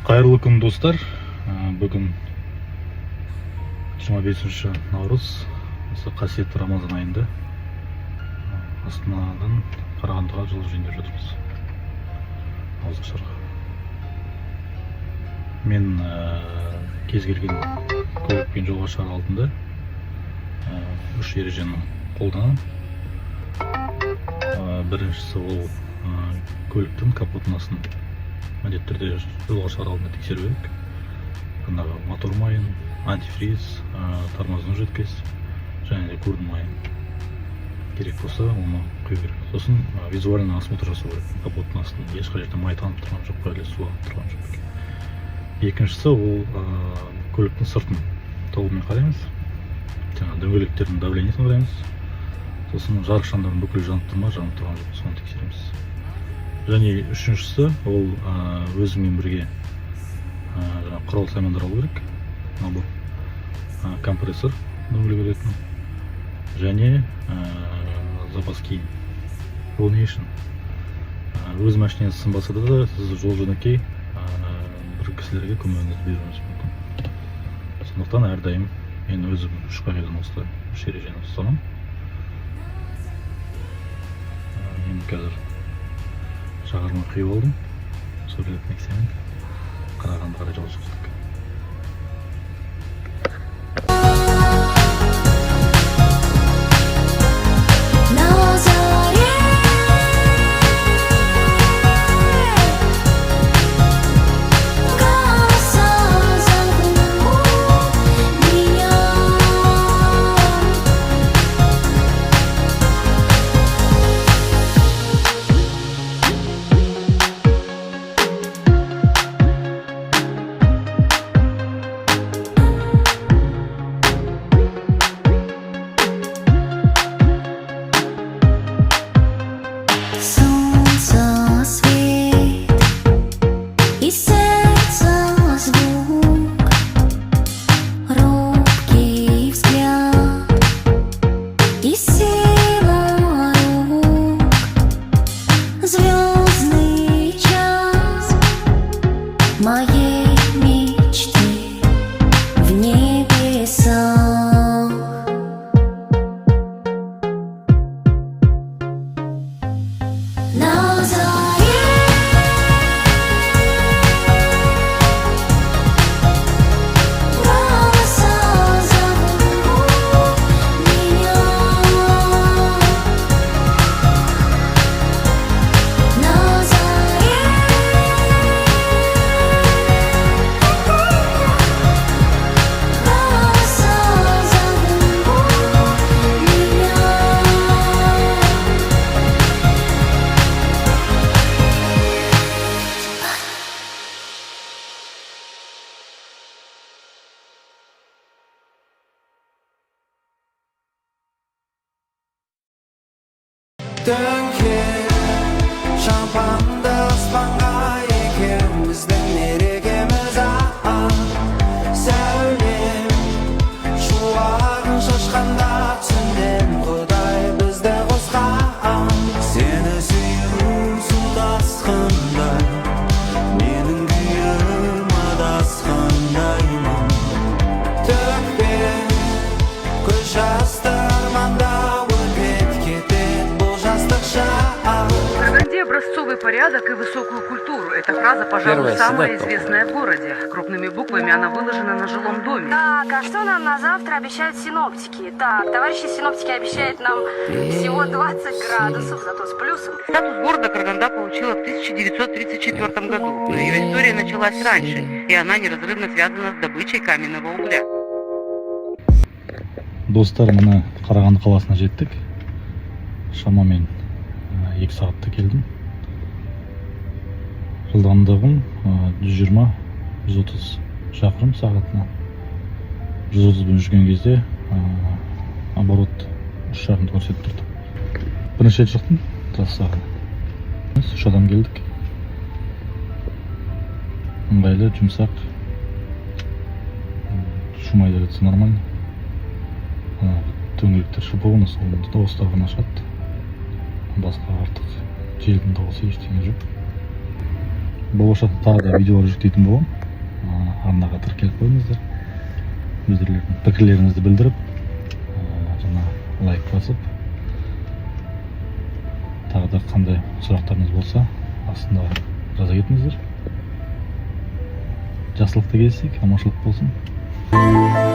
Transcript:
Қайырлы күн достар. Бүгін 25 наурыз, осы қасиетті Рамазан айында Астанадан Қарағандыға жол жөнеліп жатырмыз. Ауызашарға. Мен кез келген көлікпен жолға шығар алдында үш ережені қолданамын. Біріншісі ол көліктің капотын астын міндетті түрде жолға шығар алдында тексеру керек. Жаңағы мотор майын, антифриз, тормоздың жидкость және де курдың майын керек болса, оны құю керек. Сосын визуальный осмотр жасау керек. Капоттың астын ешқай жерде май танып тұрған жоқ, әлі су ағып тұрған жоқ. Екіншісі ол көліктің сыртын толығымен қараймыз. Жаңағы дөңгелектердің давлениесін қараймыз. Сосын жарық шамдарын бүкіл жанып тұр ма, жанып тұрған жоқ, соны тексереміз. Және үшіншісі ол өзіңмен бірге құрал саймандар алу керек. Бұл компрессор дөңгелек өретін және запас киім. Ол не үшін? Өз машинаңыз сынбаса да сіз жол жөнекей бір кісілерге көмегіңізді беруіңіз мүмкін. Сондықтан әрдайым мен өзім үш қағидадан осы үш ережені ұстанамын. Мен қазір шағырма құйып алдым. Сөйлеп мексемен Қарағандыға жол шықтық. Dönken şampanды аспанға екеуміздің мерекеміз сәулем шуағын шашқанда түсіндім Құдай бізді қосқан сені сүю су тасқындай менің күйім адасқандаймын төкпе көз жасты арманда образцовый порядок и высокую культуру. Эта фраза, пожалуй, самая известная в городе. Крупными буквами она выложена на жилом доме. Так, а что нам на завтра обещают синоптики? Так, товарищи синоптики обещают нам всего 20 градусов, зато с плюсом. Статус города Караганда получила в 1934 году. Но ее история началась раньше, и она неразрывно связана с добычей каменного угля. Достар, мына Қарағанды қаласына жеттік. Шамамен 2 сағатта келдім. Жылдамдығым 120-130 шақырым сағатына. 130-бен жүрген кезде оборот 3 шақырымды көрсетіп тұрды. Бірінші рет шықтым трассаға. 3 адам келдік. Ыңғайлы, жұмсақ. Шумайдырetse нормально. Дөңгелектер шипованный, сол дауыстағын ашады. Басқа артық желдің дауысы ештеңе жоқ. Болашақта тағы да видеолар жүктейтін боламын. арнаға тіркеліп қойыңыздар. Өздеріңіздің пікірлеріңізді білдіріп, жаңа лайк басып, тағы да қандай сұрақтарыңыз болса, астында жаза кетіңіздер. Жақсылықта кездесейік, аманшылық болсын.